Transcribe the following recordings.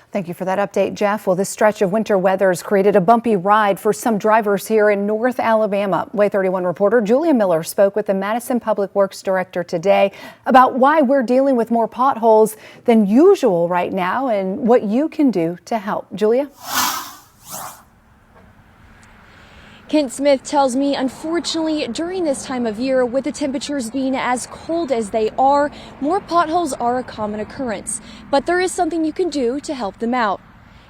Thank you for that update, Jeff. Well, this stretch of winter weather has created a bumpy ride for some drivers here in North Alabama. Way 31 reporter Julia Miller spoke with the Madison Public Works Director today about why we're dealing with more potholes than usual right now and what you can do to help. Julia? Kent Smith tells me, unfortunately, during this time of year, with the temperatures being as cold as they are, more potholes are a common occurrence. But there is something you can do to help them out.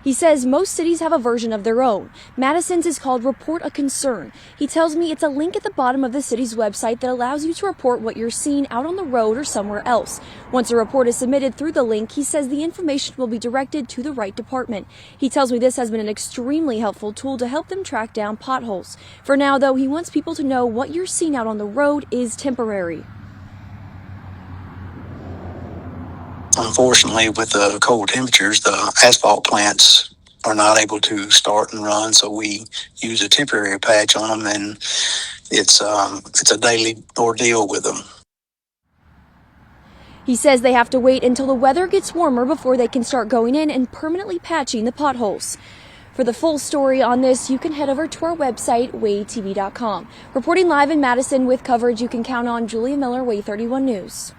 He says most cities have a version of their own. Madison's is called Report a Concern. He tells me it's a link at the bottom of the city's website that allows you to report what you're seeing out on the road or somewhere else. Once a report is submitted through the link, he says the information will be directed to the right department. He tells me this has been an extremely helpful tool to help them track down potholes. For now, though, he wants people to know what you're seeing out on the road is temporary. Unfortunately, with the cold temperatures, the asphalt plants are not able to start and run, so we use a temporary patch on them, and it's a daily ordeal with them. He says they have to wait until the weather gets warmer before they can start going in and permanently patching the potholes. For the full story on this, you can head over to our website, waytv.com. Reporting live in Madison with coverage you can count on, Julia Miller, Way 31 News.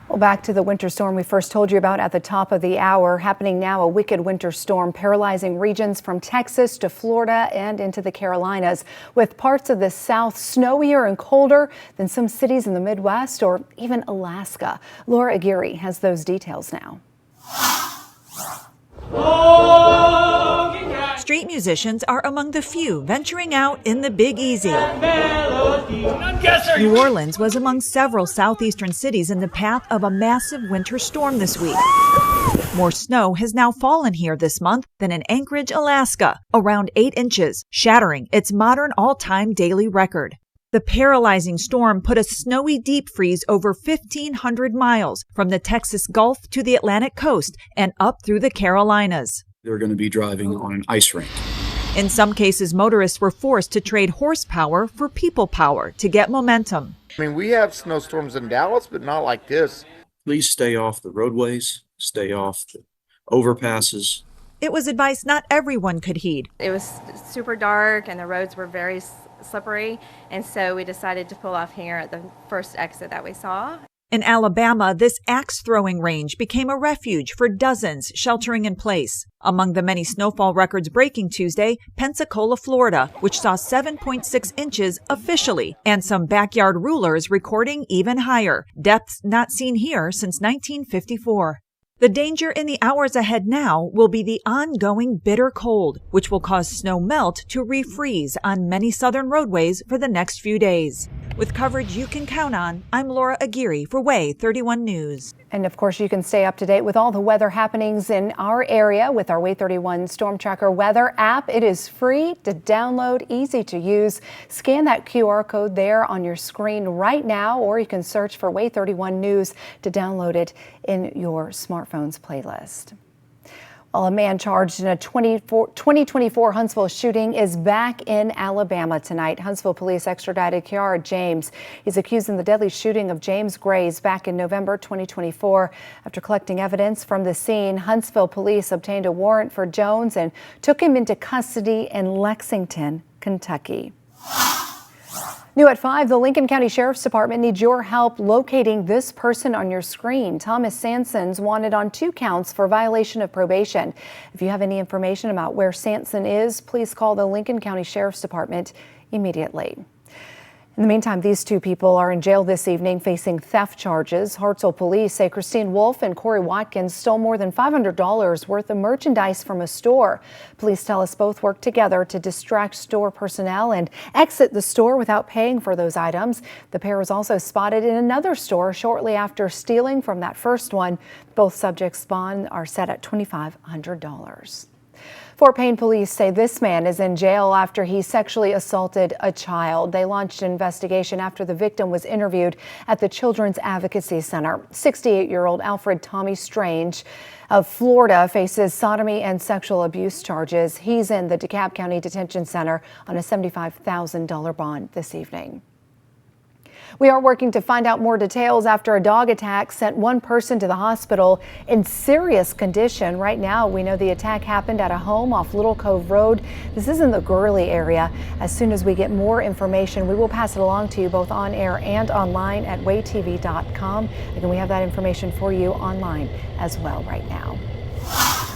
Well, back to the winter storm we first told you about at the top of the hour. Happening now, a wicked winter storm paralyzing regions from Texas to Florida and into the Carolinas, with parts of the South snowier and colder than some cities in the Midwest or even Alaska. Laura Aguirre has those details now. Street musicians are among the few venturing out in the Big Easy. New Orleans was among several southeastern cities in the path of a massive winter storm this week. More snow has now fallen here this month than in Anchorage, Alaska, around 8 inches, shattering its modern all-time daily record. The paralyzing storm put a snowy deep freeze over 1,500 miles from the Texas Gulf to the Atlantic coast and up through the Carolinas. They're going to be driving on an ice rink. In some cases, motorists were forced to trade horsepower for people power to get momentum. I mean, we have snowstorms in Dallas, but not like this. Please stay off the roadways, stay off the overpasses. It was advice not everyone could heed. It was super dark and the roads were very slippery, and so we decided to pull off here at the first exit that we saw. In Alabama, this axe-throwing range became a refuge for dozens sheltering in place. Among the many snowfall records breaking Tuesday, Pensacola, Florida, which saw 7.6 inches officially, and some backyard rulers recording even higher, depths not seen here since 1954. The danger in the hours ahead now will be the ongoing bitter cold, which will cause snow melt to refreeze on many southern roadways for the next few days. With coverage you can count on, I'm Laura Aguirre for Way 31 News. And of course, you can stay up to date with all the weather happenings in our area with our Way 31 Storm Tracker weather app. It is free to download, easy to use. Scan that QR code there on your screen right now, or you can search for Way 31 News to download it in your smartphone's playlist. Well, a man charged in a 2024 Huntsville shooting is back in Alabama tonight. Huntsville police extradited Kiara James. He's accused in the deadly shooting of James Grays back in November 2024. After collecting evidence from the scene, Huntsville police obtained a warrant for Jones and took him into custody in Lexington, Kentucky. New at 5, the Lincoln County Sheriff's Department needs your help locating this person on your screen. Thomas Sanson's wanted on 2 counts for violation of probation. If you have any information about where Sanson is, please call the Lincoln County Sheriff's Department immediately. In the meantime, these 2 people are in jail this evening facing theft charges. Hartselle police say Christine Wolf and Corey Watkins stole more than $500 worth of merchandise from a store. Police tell us both worked together to distract store personnel and exit the store without paying for those items. The pair was also spotted in another store shortly after stealing from that first one. Both subjects' bond are set at $2,500. Fort Payne police say this man is in jail after he sexually assaulted a child. They launched an investigation after the victim was interviewed at the Children's Advocacy Center. 68-year-old Alfred Tommy Strange of Florida faces sodomy and sexual abuse charges. He's in the DeKalb County Detention Center on a $75,000 bond this evening. We are working to find out more details after a dog attack sent one person to the hospital in serious condition. Right now, we know the attack happened at a home off Little Cove Road. This is in the Gurley area. As soon as we get more information, we will pass it along to you both on air and online at waytv.com. Again, we have that information for you online as well right now.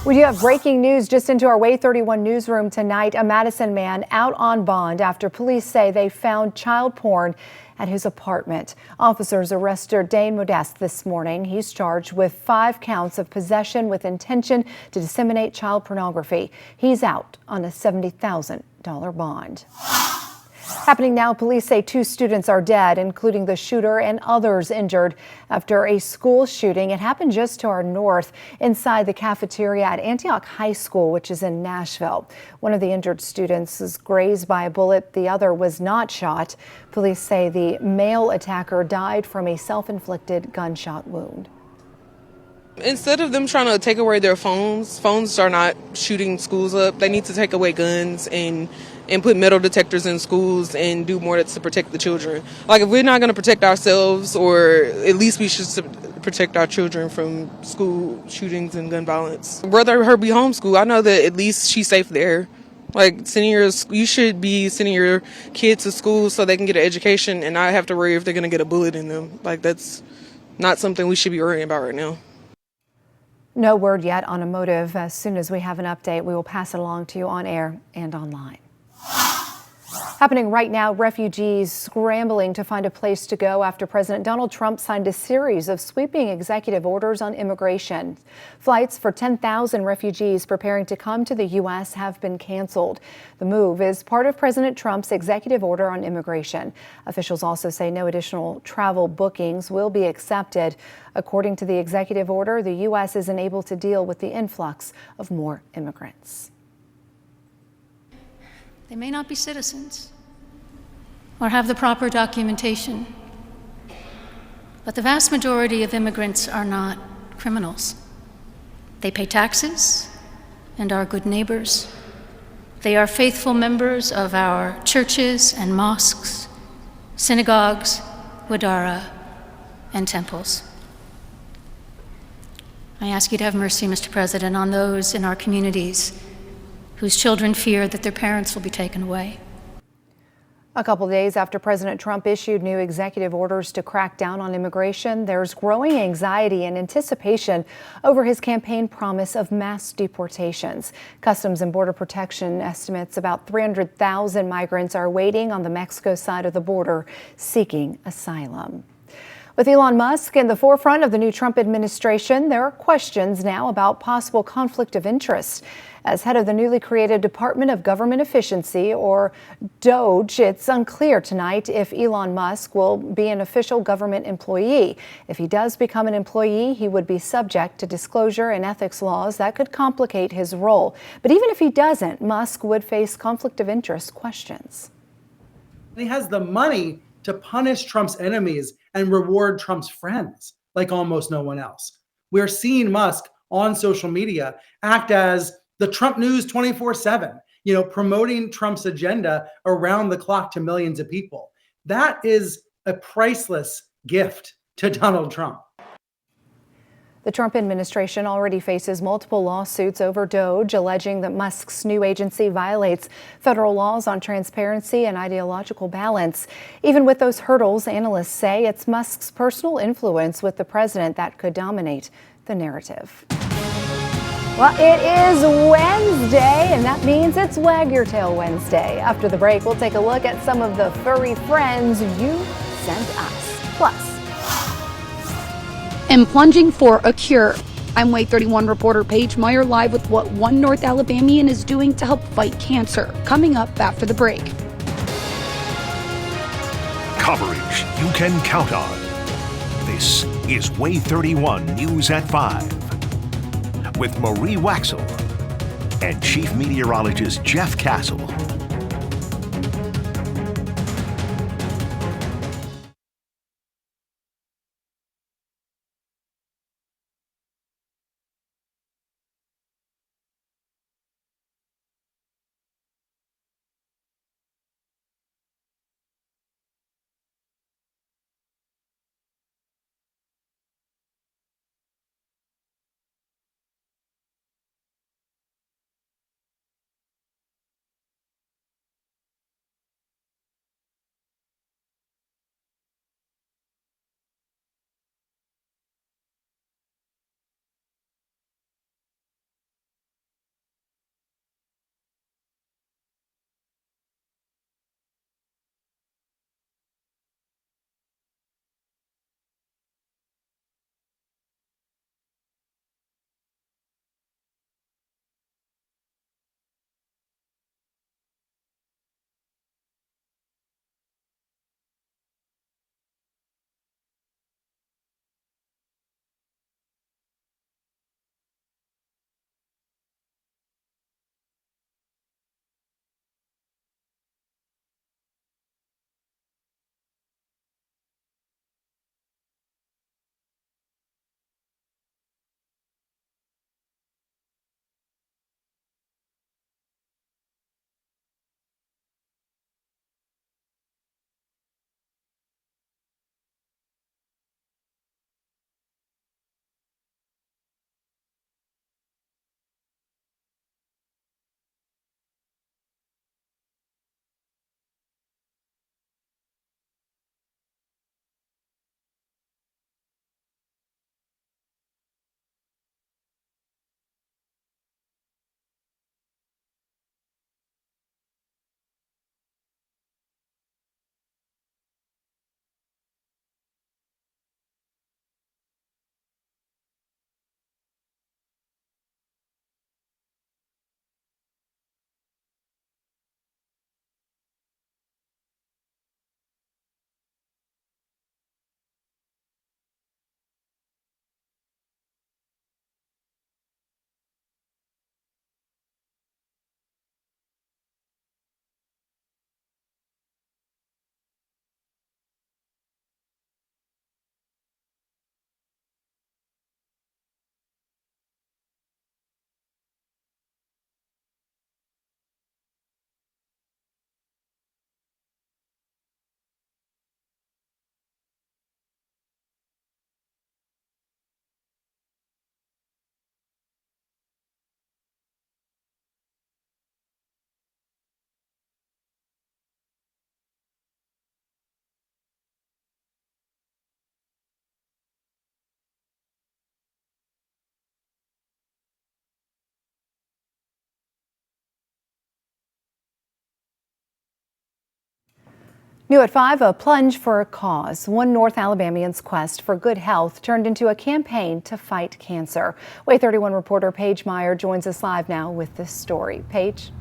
We do have breaking news just into our Way 31 newsroom tonight. A Madison man out on bond after police say they found child porn at his apartment. Officers arrested Dane Modeste this morning. He's charged with 5 counts of possession with intention to disseminate child pornography. He's out on a $70,000 bond. Happening now, police say 2 students are dead, including the shooter and others injured after a school shooting. It happened just to our north inside the cafeteria at Antioch High School, which is in Nashville. One of the injured students was grazed by a bullet. The other was not shot. Police say the male attacker died from a self-inflicted gunshot wound. Instead of them trying to take away their phones are not shooting schools up. They need to take away guns and put metal detectors in schools and do more to protect the children. Like, if we're not going to protect ourselves, or at least we should protect our children from school shootings and gun violence. I'd rather her be homeschooled. I know that at least she's safe there. Like, you should be sending your kids to school so they can get an education and not have to worry if they're going to get a bullet in them. Like, that's not something we should be worrying about right now. No word yet on a motive. As soon as we have an update, we will pass it along to you on air and online. Happening right now, refugees scrambling to find a place to go after President Donald Trump signed a series of sweeping executive orders on immigration. Flights for 10,000 refugees preparing to come to the U.S. have been canceled. The move is part of President Trump's executive order on immigration. Officials also say no additional travel bookings will be accepted. According to the executive order, the U.S. isn't able to deal with the influx of more immigrants. They may not be citizens or have the proper documentation, but the vast majority of immigrants are not criminals. They pay taxes and are good neighbors. They are faithful members of our churches and mosques, synagogues, wadara, and temples. I ask you to have mercy, Mr. President, on those in our communities whose children fear that their parents will be taken away. A couple days after President Trump issued new executive orders to crack down on immigration, there's growing anxiety and anticipation over his campaign promise of mass deportations. Customs and Border Protection estimates about 300,000 migrants are waiting on the Mexico side of the border seeking asylum. With Elon Musk in the forefront of the new Trump administration, there are questions now about possible conflict of interest. As head of the newly created Department of Government Efficiency, or DOGE, it's unclear tonight if Elon Musk will be an official government employee. If he does become an employee, he would be subject to disclosure and ethics laws that could complicate his role. But even if he doesn't, Musk would face conflict of interest questions. He has the money to punish Trump's enemies and reward Trump's friends like almost no one else. We're seeing Musk on social media act as the Trump news 24/7, promoting Trump's agenda around the clock to millions of people. That is a priceless gift to Donald Trump. The Trump administration already faces multiple lawsuits over DOGE, alleging that Musk's new agency violates federal laws on transparency and ideological balance. Even with those hurdles, analysts say it's Musk's personal influence with the president that could dominate the narrative. Well, it is Wednesday, and that means it's Wag Your Tail Wednesday. After the break, we'll take a look at some of the furry friends you sent us. Plus, and plunging for a cure. I'm Way 31 reporter Paige Meyer live with what one North Alabamian is doing to help fight cancer. Coming up after the break. Coverage you can count on. This is Way 31 News at 5 with Marie Waxel and Chief Meteorologist Jeff Castle. New at 5, a plunge for a cause. One North Alabamian's quest for good health turned into a campaign to fight cancer. WAY 31 reporter Paige Meyer joins us live now with this story. Paige?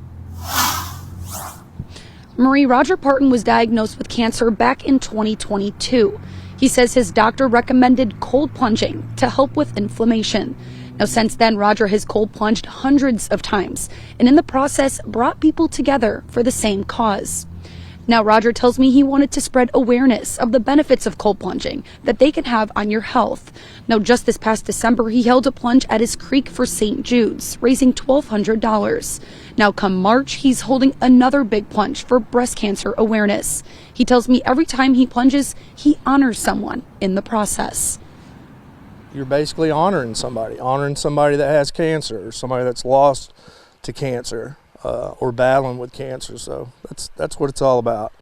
Marie, Roger Parton was diagnosed with cancer back in 2022. He says his doctor recommended cold plunging to help with inflammation. Now, since then, Roger has cold plunged hundreds of times and in the process brought people together for the same cause. Now, Roger tells me he wanted to spread awareness of the benefits of cold plunging that they can have on your health. Now, just this past December, he held a plunge at his creek for St. Jude's, raising $1,200. Now, come March, he's holding another big plunge for breast cancer awareness. He tells me every time he plunges, he honors someone in the process. You're basically honoring somebody that has cancer or somebody that's lost to cancer. Or battling with cancer, so that's what it's all about.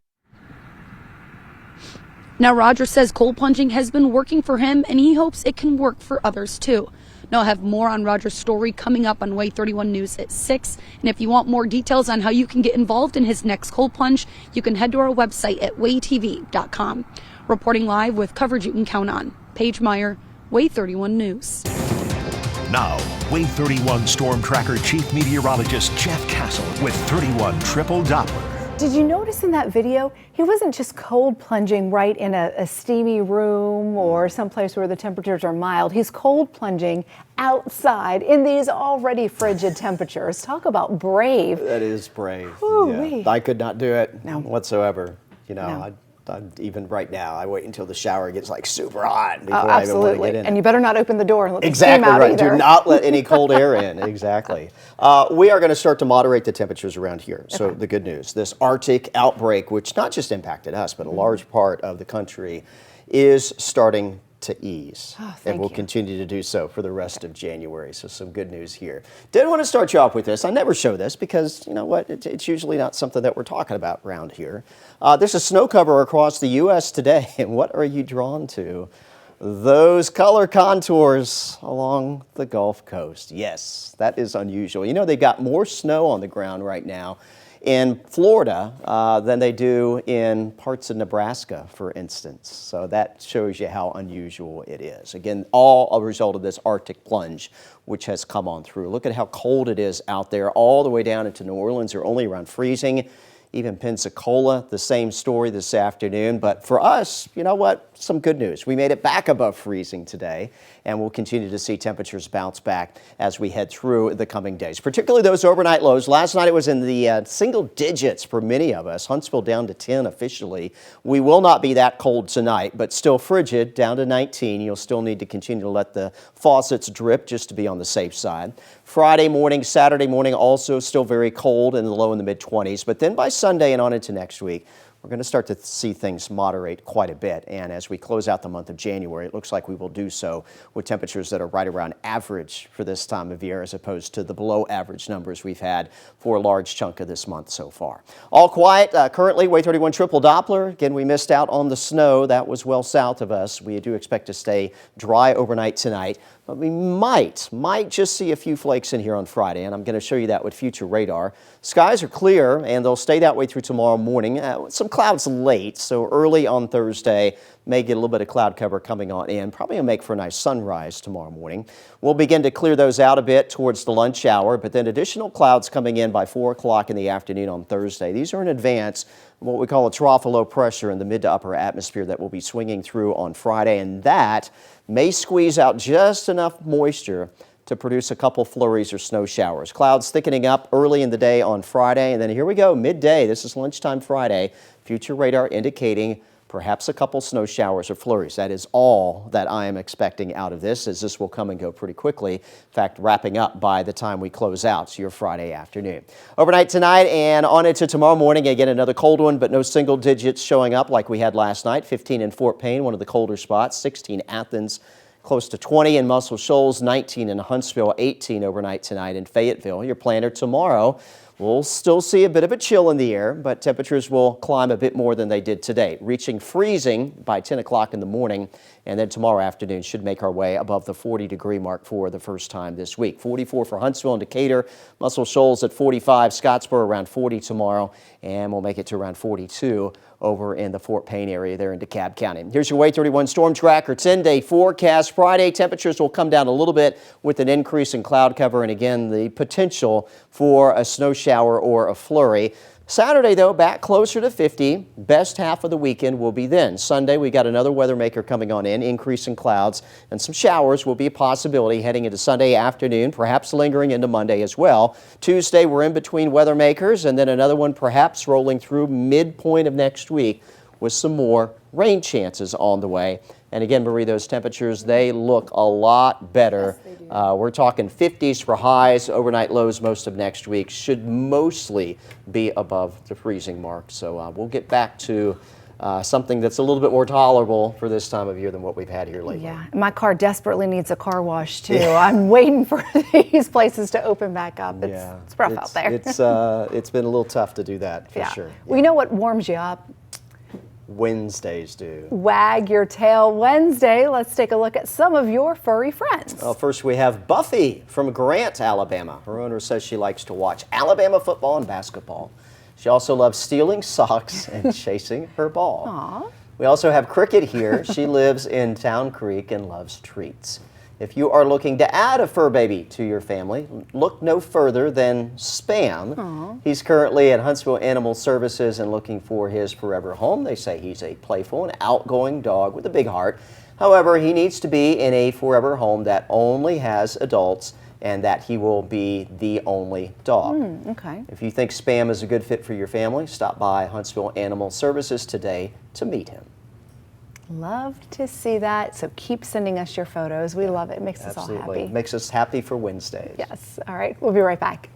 Now, Roger says cold plunging has been working for him, and he hopes it can work for others too. Now, I'll have more on Roger's story coming up on WAY 31 News at 6. And if you want more details on how you can get involved in his next cold plunge, you can head to our website at waytv.com. Reporting live with coverage you can count on. Paige Meyer, WAY 31 News. Now, WAY 31 Storm Tracker Chief Meteorologist Jeff Castle with 31 Triple Doppler. Did you notice in that video, he wasn't just cold plunging right in a steamy room or someplace where the temperatures are mild. He's cold plunging outside in these already frigid temperatures. Talk about brave. That is brave. Ooh-wee. Yeah. I could not do it No. whatsoever. You know, No. even right now, I wait until the shower gets like super hot before Oh, I even want to absolutely. get in. And you better not open the door and let the Exactly steam out right. either. Do not let any cold air in. Exactly. We are going to start to moderate the temperatures around here. So the good news, this Arctic outbreak, which not just impacted us, but a large part of the country, is starting to ease. And will continue to do so for the rest of January. So some good news here. Did want to start you off with this. I never show this because, you know what, it's usually not something that we're talking about around here. There's a snow cover across the U.S. today. And what are you drawn to? Those color contours along the Gulf Coast. Yes, that is unusual. You know, they've got more snow on the ground right now in Florida than they do in parts of Nebraska, for instance. So that shows you how unusual it is. Again, all a result of this Arctic plunge, which has come on through. Look at how cold it is out there, all the way down into New Orleans. They're only around freezing. Even Pensacola, the same story this afternoon. But for us, you know what? Some good news. We made it back above freezing today, and we'll continue to see temperatures bounce back as we head through the coming days, particularly those overnight lows. Last night it was in the single digits for many of us. Huntsville down to 10 officially. We will not be that cold tonight, but still frigid, down to 19. You'll still need to continue to let the faucets drip just to be on the safe side. Friday morning, Saturday morning, also still very cold in the low in the mid-20s. But then by Sunday and on into next week, we're going to start to see things moderate quite a bit. And as we close out the month of January, it looks like we will do so with temperatures that are right around average for this time of year, as opposed to the below average numbers we've had for a large chunk of this month so far. All quiet currently, WAY 31 Triple Doppler. Again, we missed out on the snow. That was well south of us. We do expect to stay dry overnight tonight. But we might just see a few flakes in here on Friday, and I'm going to show you that with future radar. Skies are clear, and they'll stay that way through tomorrow morning. Some clouds late, so early on Thursday, may get a little bit of cloud cover coming on in. Probably will make for a nice sunrise tomorrow morning. We'll begin to clear those out a bit towards the lunch hour, but then additional clouds coming in by 4 o'clock in the afternoon on Thursday. These are in advance of what we call a trough of low pressure in the mid to upper atmosphere that will be swinging through on Friday, and that may squeeze out just enough moisture to produce a couple flurries or snow showers. Clouds thickening up early in the day on Friday, and then here we go, midday. This is lunchtime Friday. Future radar indicating perhaps a couple snow showers or flurries. That is all that I am expecting out of this, as this will come and go pretty quickly. In fact, wrapping up by the time we close out your Friday afternoon. Overnight tonight and on into tomorrow morning, again, another cold one, but no single digits showing up like we had last night. 15 in Fort Payne, one of the colder spots. 16 Athens, close to 20 in Muscle Shoals. 19 in Huntsville. 18 overnight tonight in Fayetteville. Your planner tomorrow. We'll still see a bit of a chill in the air, but temperatures will climb a bit more than they did today, reaching freezing by 10 o'clock in the morning, and then tomorrow afternoon should make our way above the 40-degree mark for the first time this week. 44 for Huntsville and Decatur, Muscle Shoals at 45, Scottsboro around 40 tomorrow, and we'll make it to around 42 over in the Fort Payne area there in DeKalb County. Here's your Wave 31 Storm Tracker 10-day forecast. Friday, temperatures will come down a little bit with an increase in cloud cover and again the potential for a snow shower or a flurry. Saturday, though, back closer to 50. Best half of the weekend will be then. Sunday, we got another weather maker coming on in, increase in clouds, and some showers will be a possibility heading into Sunday afternoon, perhaps lingering into Monday as well. Tuesday, we're in between weather makers, and then another one perhaps rolling through midpoint of next week with some more rain chances on the way. And again, Marie, those temperatures, they look a lot better. Yes, they do. We're talking 50s for highs. Overnight lows most of next week should mostly be above the freezing mark. So we'll get back to something that's a little bit more tolerable for this time of year than what we've had here lately. Yeah, my car desperately needs a car wash too. I'm waiting for these places to open back up. It's rough out there. It's been a little tough to do that for sure. Well, you know what warms you up? Wednesdays do. Wag Your Tail Wednesday. Let's take a look at some of your furry friends. Well, first we have Buffy from Grant, Alabama. Her owner says she likes to watch Alabama football and basketball. She also loves stealing socks and chasing her ball. Aww. We also have Cricket here. She lives in Town Creek and loves treats. If you are looking to add a fur baby to your family, look no further than Spam. Aww. He's currently at Huntsville Animal Services and looking for his forever home. They say he's a playful and outgoing dog with a big heart. However, he needs to be in a forever home that only has adults and that he will be the only dog. Okay. If you think Spam is a good fit for your family, stop by Huntsville Animal Services today to meet him. Love to see that. So keep sending us your photos. We love it. It makes us all Absolutely. happy. Makes us happy for Wednesdays. Yes. All right. We'll be right back.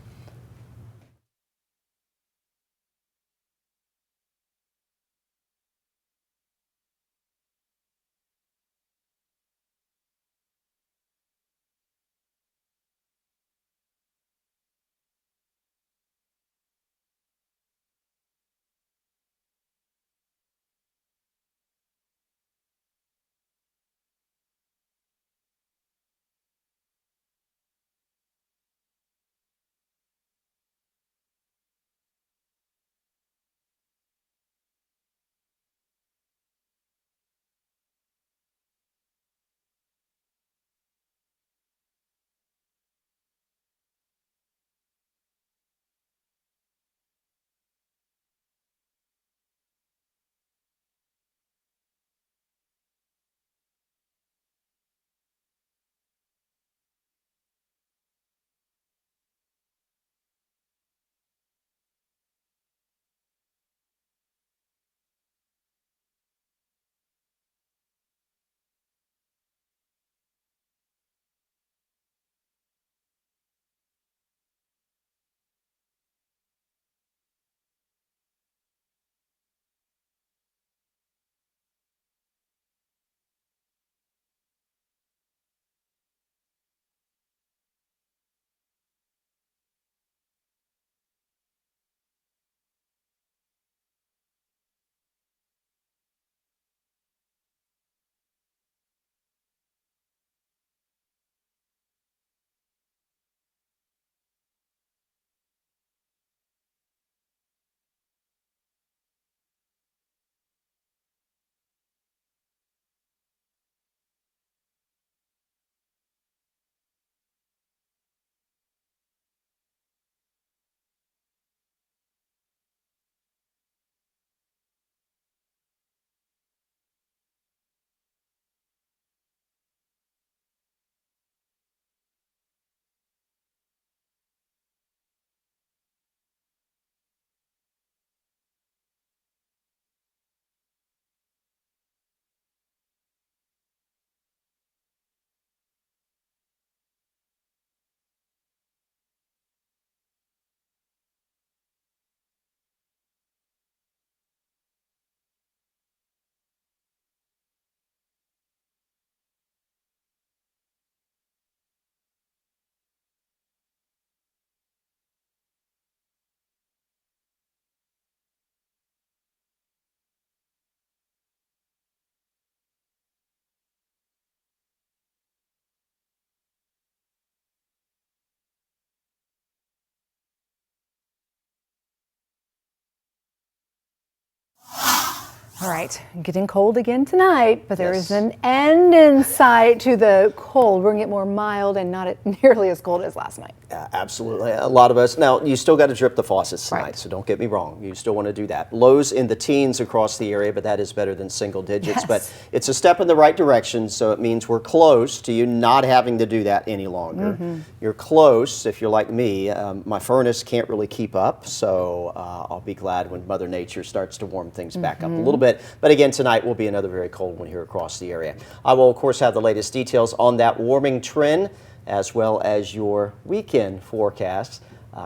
All right, getting cold again tonight, but there is Yes. an end in sight to the cold. We're going to get more mild and not nearly as cold as last night. Absolutely. A lot of us. Now, you still got to drip the faucets tonight, Right. so don't get me wrong. You still want to do that. Lows in the teens across the area, but that is better than single digits. Yes. But it's a step in the right direction, so it means we're close to you not having to do that any longer. You're close, if you're like me. My furnace can't really keep up, so I'll be glad when Mother Nature starts to warm things back up a little bit. But again, tonight will be another very cold one here across the area. I will, of course, have the latest details on that warming trend, as well as your weekend forecast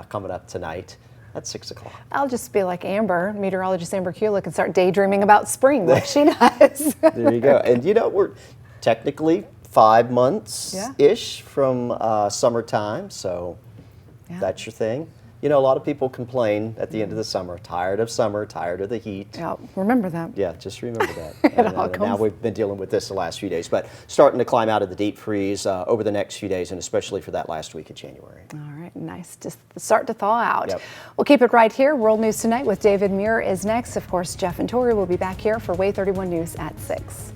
coming up tonight at 6 o'clock. I'll just be like Amber, meteorologist Amber Kulick, and start daydreaming about spring like she does. There you go. And you know, we're technically 5 months-ish from summertime, so that's your thing. You know, a lot of people complain at the end of the summer, tired of summer, tired of the heat. Yeah, remember that. Yeah, just remember that. And now we've been dealing with this the last few days, but starting to climb out of the deep freeze over the next few days, and especially for that last week of January. All right, nice to start to thaw out. Yep. We'll keep it right here. World News Tonight with David Muir is next. Of course, Jeff and Tori will be back here for Way 31 News at 6.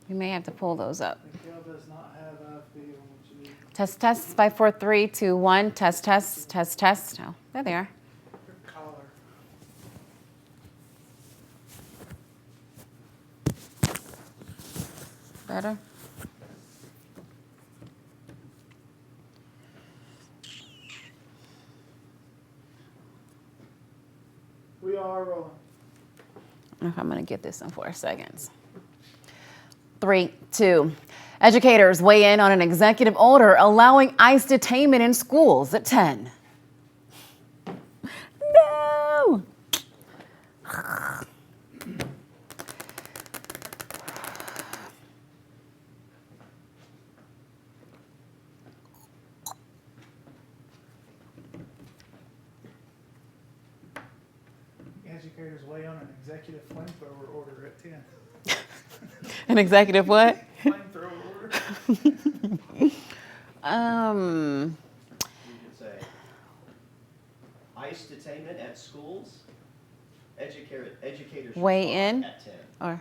We may have to pull those up. Mikhail does not have FB on what you need. Test, test, 5, 4, 3, 2, 1. Test, test, test, test. Oh, there they are. Your collar. Better? We are rolling. Okay, I'm going to get this in 4 seconds. 3, 2. Educators weigh in on an executive order allowing ICE detainment in schools at 10. No! Educators weigh on an executive flamethrower order at 10. An executive what? Flamethrower order. You could say ICE detainment at schools. Educators Weigh in? at 10. Or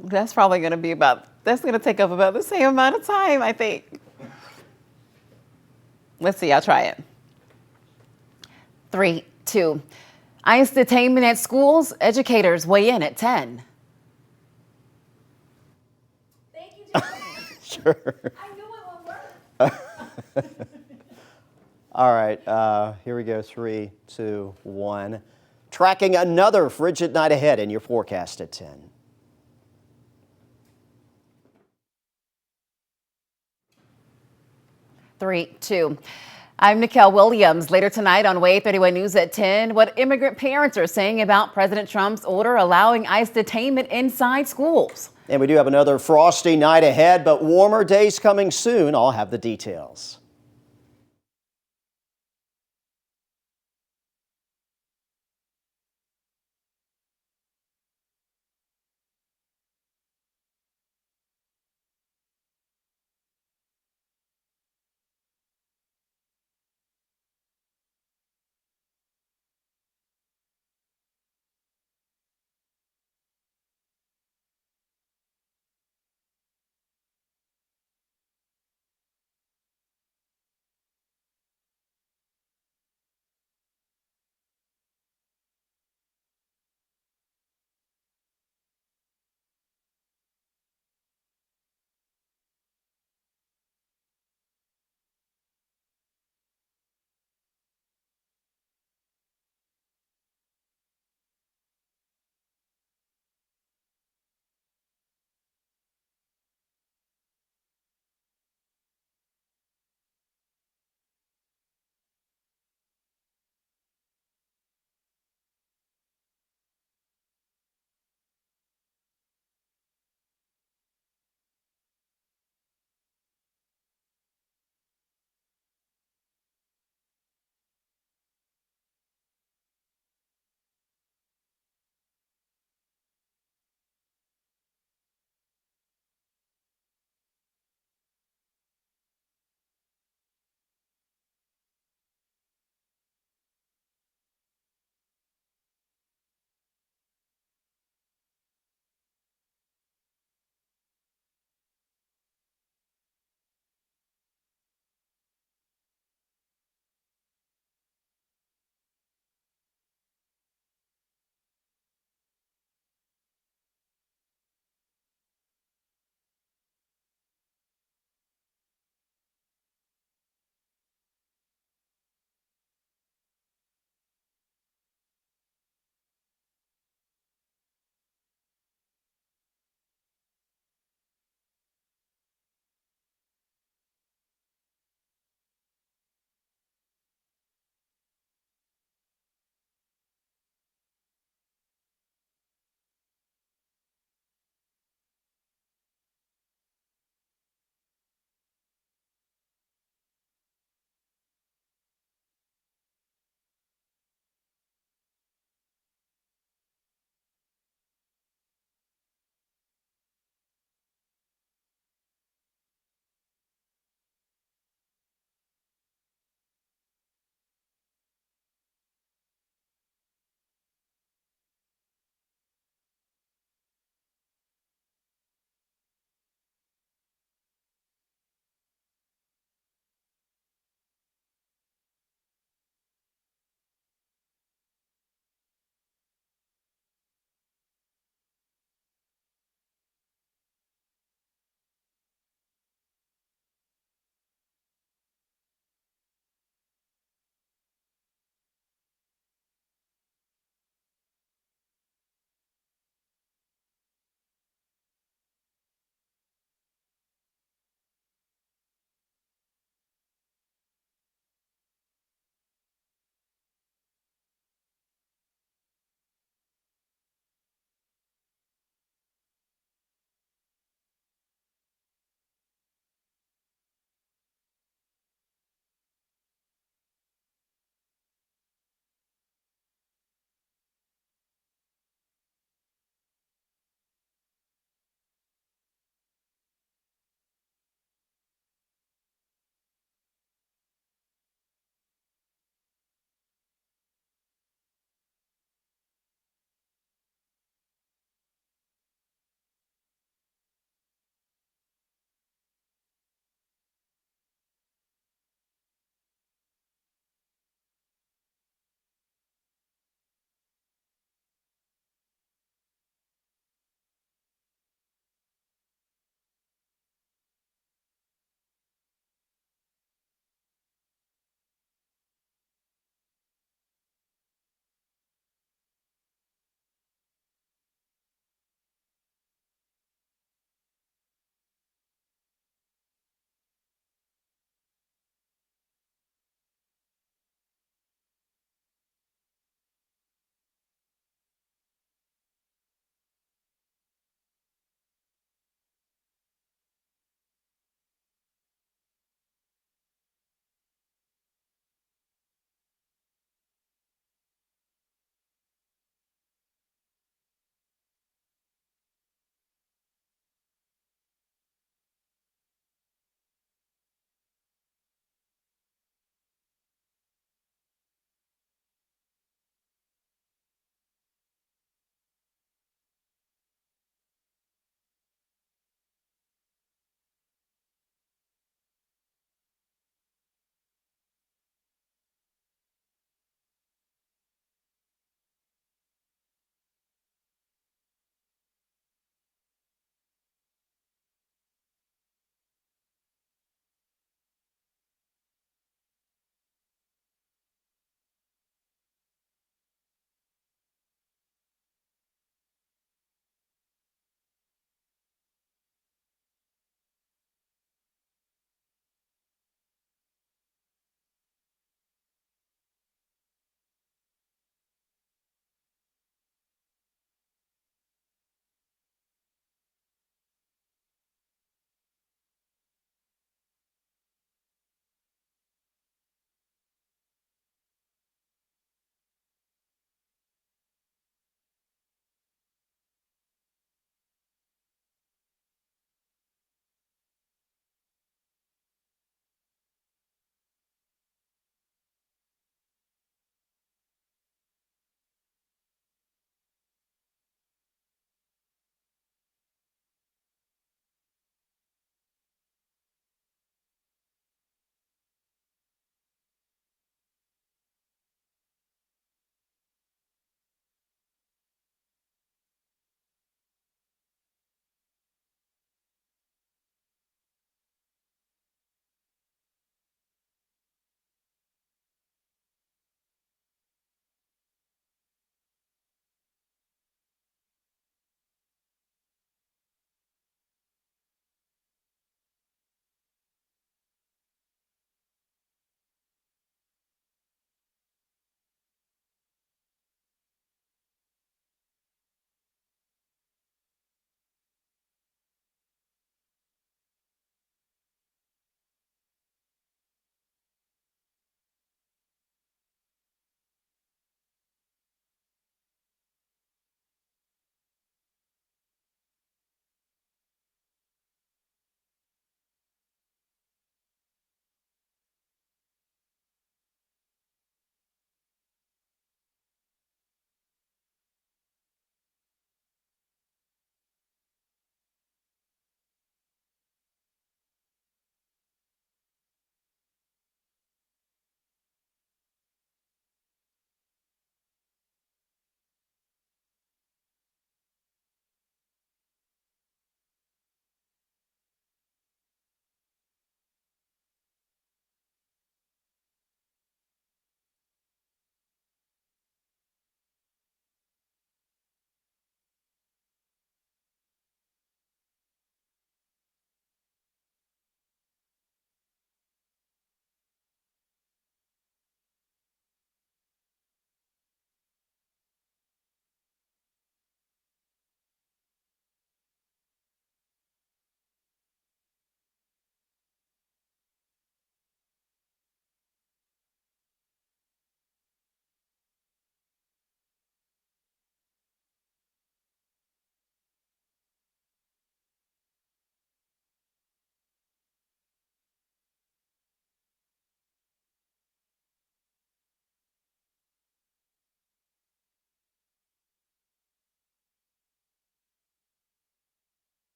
that's probably going to be that's going to take up about the same amount of time, I think. Let's see, I'll try it. 3, 2. ICE detainment at schools. Educators weigh in at 10. Thank you, Jen. Sure. I knew it would work. All right, here we go. 3, 2, 1. Tracking another frigid night ahead in your forecast at 10. Three, 2. I'm Nicole Williams. Later tonight on Wave 31 News at 10, what immigrant parents are saying about President Trump's order allowing ICE detainment inside schools. And we do have another frosty night ahead, but warmer days coming soon. I'll have the details.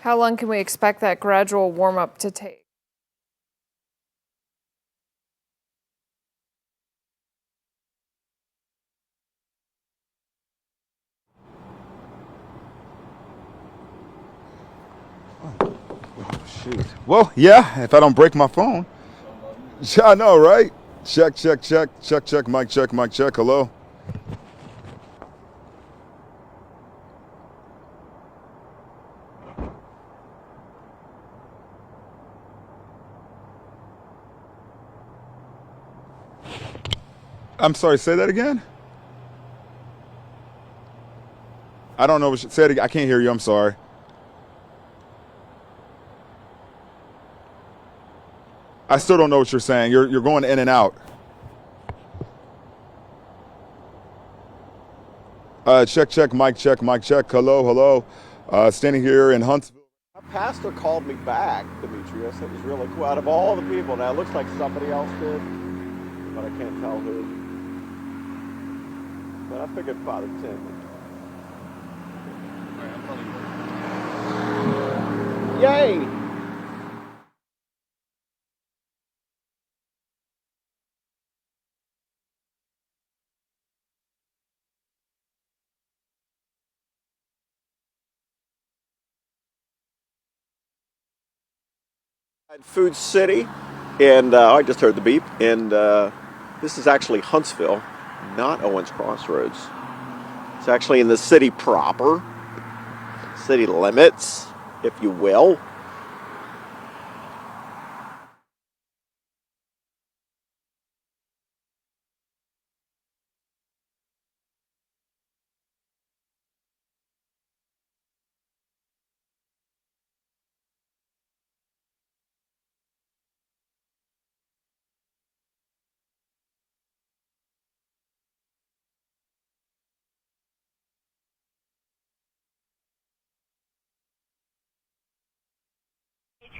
How long can we expect that gradual warm up to take? Shoot. Well, yeah, if I don't break my phone. Yeah, I know, right? Check, check, check, check, check, mic check, mic check. Hello. I'm sorry, say that again? I don't know what you say it again. I can't hear you. I'm sorry. I still don't know what you're saying. You're going in and out. Check, check, mic check, mic check. Hello, hello. Standing here in Huntsville. My pastor called me back, Demetrius. It was really cool. Out of all the people, now it looks like somebody else did, but I can't tell who. But I figured Father Tim. Yay! Food City, and I just heard the beep, and this is actually Huntsville, not Owens Crossroads. It's actually in the city proper, city limits, if you will.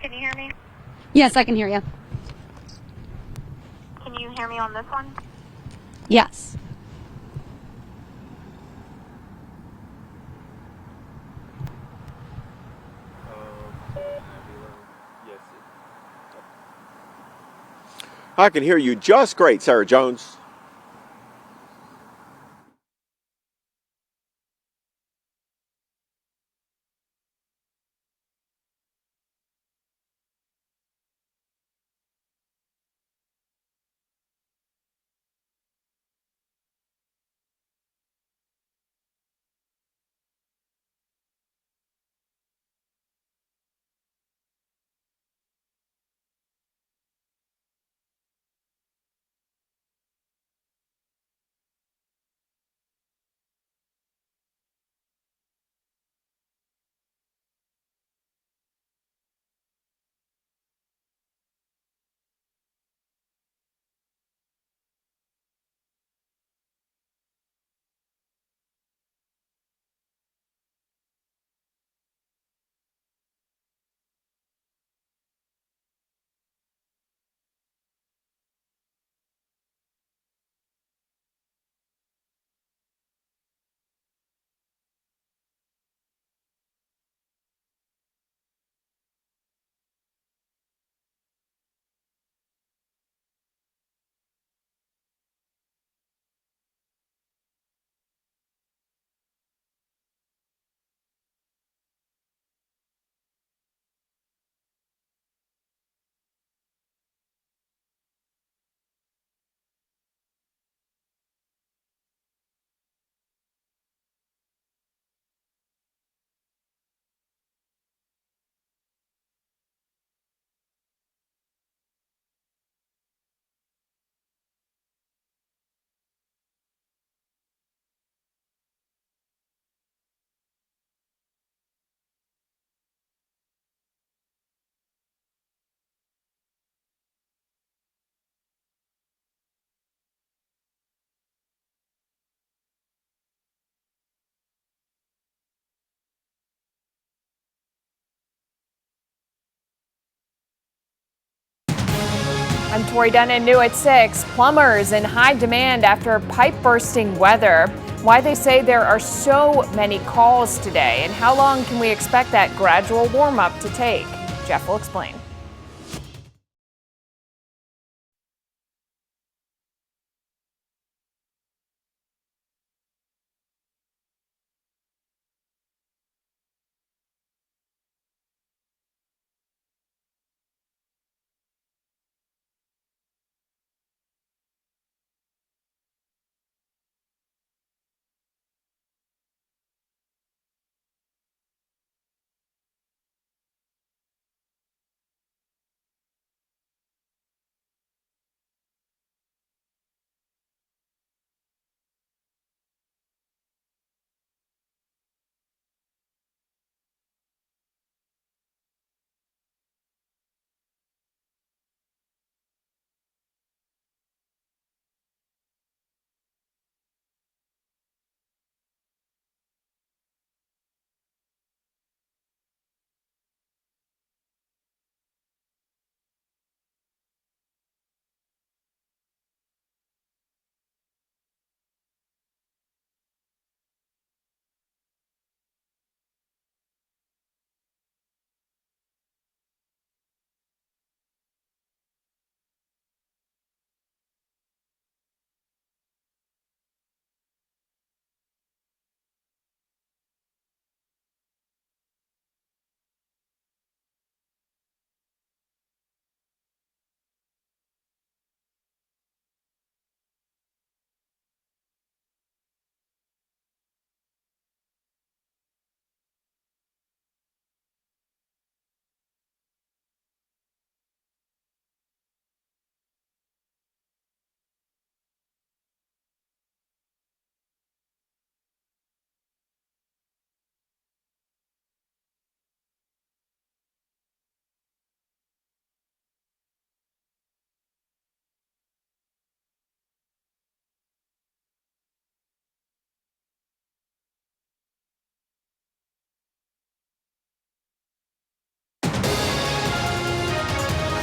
Can you hear me? Yes, I can hear you. Can you hear me on this one? Yes. I can hear you just great, Sarah Jones. I'm Tori Dunn, new at 6. Plumbers in high demand after pipe bursting weather. why they say there are so many calls today, and how long can we expect that gradual warm-up to take? Jeff will explain.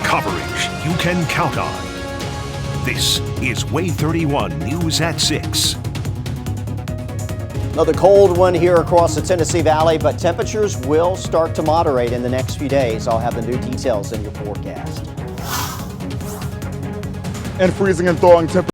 Coverage you can count on. This is Way 31 News at 6. Another cold one here across the Tennessee Valley, but temperatures will start to moderate in the next few days. I'll have the new details in your forecast. And freezing and thawing temperatures.